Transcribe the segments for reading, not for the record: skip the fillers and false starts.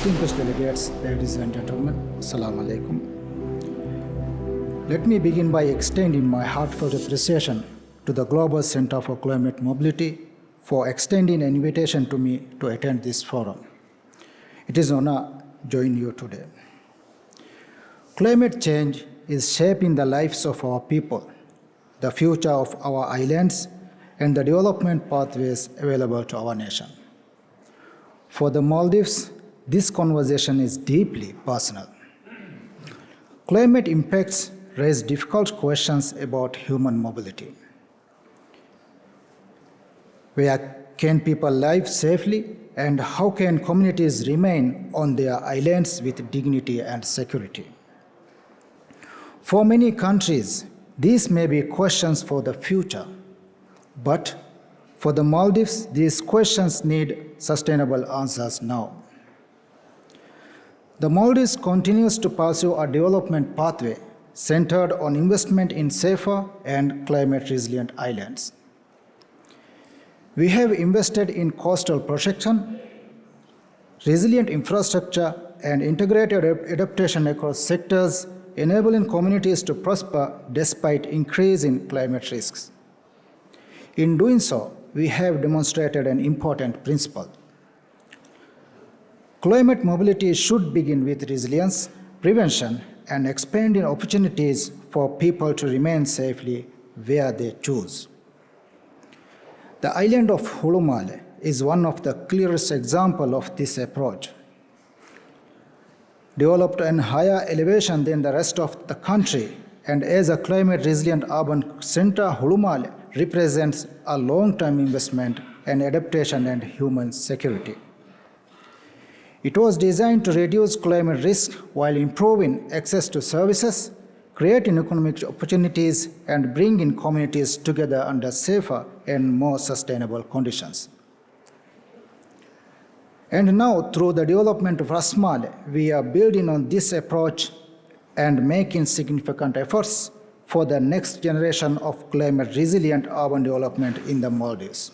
Distinguished delegates, ladies and gentlemen, Assalamu alaikum. Let me begin by extending my heartfelt appreciation to the Global Center for Climate Mobility for extending an invitation to me to attend this forum. It is an honor to join you today. Climate change is shaping the lives of our people, the future of our islands, and the development pathways available to our nation. For the Maldives, this conversation is deeply personal. Climate impacts raise difficult questions about human mobility. Where can people live safely, and how can communities remain on their islands with dignity and security? For many countries, these may be questions for the future, but for the Maldives, these questions need sustainable answers now. The Maldives continues to pursue a development pathway centered on investment in safer and climate-resilient islands. We have invested in coastal protection, resilient infrastructure, and integrated adaptation across sectors, enabling communities to prosper despite increase in climate risks. In doing so, we have demonstrated an important principle. Climate mobility should begin with resilience, prevention, and expanding opportunities for people to remain safely where they choose. The island of Hussain is one of the clearest examples of this approach. Developed at higher elevation than the rest of the country, and as a climate-resilient urban center, Hussain represents a long-term investment in adaptation and human security. It was designed to reduce climate risk while improving access to services, creating economic opportunities, and bringing communities together under safer and more sustainable conditions. And now, through the development of Hussain, we are building on this approach and making significant efforts for the next generation of climate-resilient urban development in the Maldives.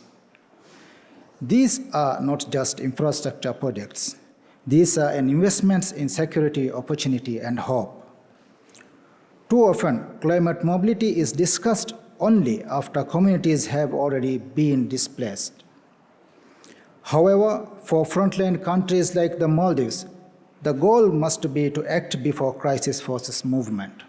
These are not just infrastructure projects. These are investments in security, opportunity, and hope. Too often, climate mobility is discussed only after communities have already been displaced. However, for frontline countries like the Maldives, the goal must be to act before crisis forces movement.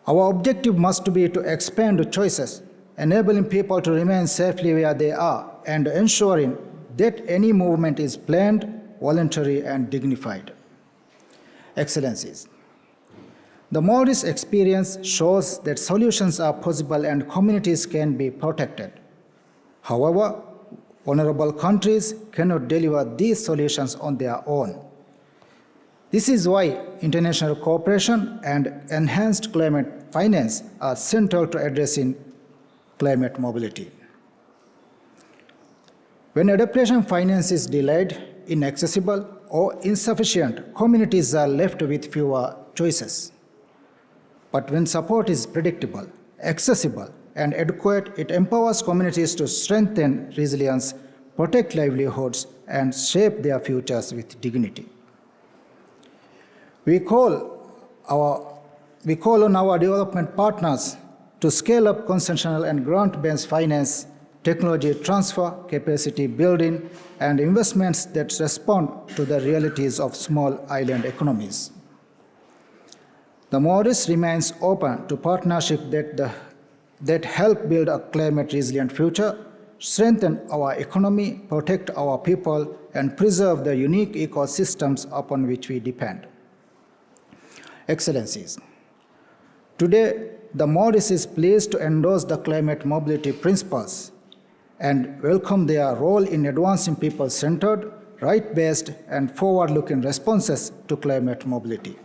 Our objective must be to expand choices, enabling people to remain safely where they are, and ensuring that any movement is planned, voluntary, and dignified. Excellencies, the Maldives experience shows that solutions are possible and communities can be protected. However, vulnerable countries cannot deliver these solutions on their own. This is why international cooperation and enhanced climate finance are central to addressing climate mobility. When adaptation finance is delayed, inaccessible, or insufficient, communities are left with fewer choices. But when support is predictable, accessible, and adequate, it empowers communities to strengthen resilience, protect livelihoods, and shape their futures with dignity. We call on our development partners to scale up concessional and grant-based finance, technology transfer, capacity building, and investments that respond to the realities of small island economies. The Maldives remains open to partnerships that help build a climate-resilient future, strengthen our economy, protect our people, and preserve the unique ecosystems upon which we depend. Excellencies, today, the Maldives is pleased to endorse the climate mobility principles and welcome their role in advancing people-centered, right-based, and forward-looking responses to climate mobility.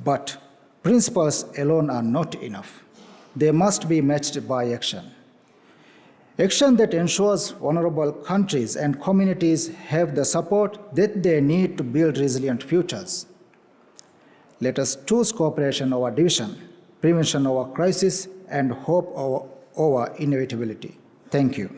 But principles alone are not enough. They must be matched by action. Action that ensures vulnerable countries and communities have the support that they need to build resilient futures. Let us choose cooperation over division, prevention over crisis, and hope over inevitability. Thank you.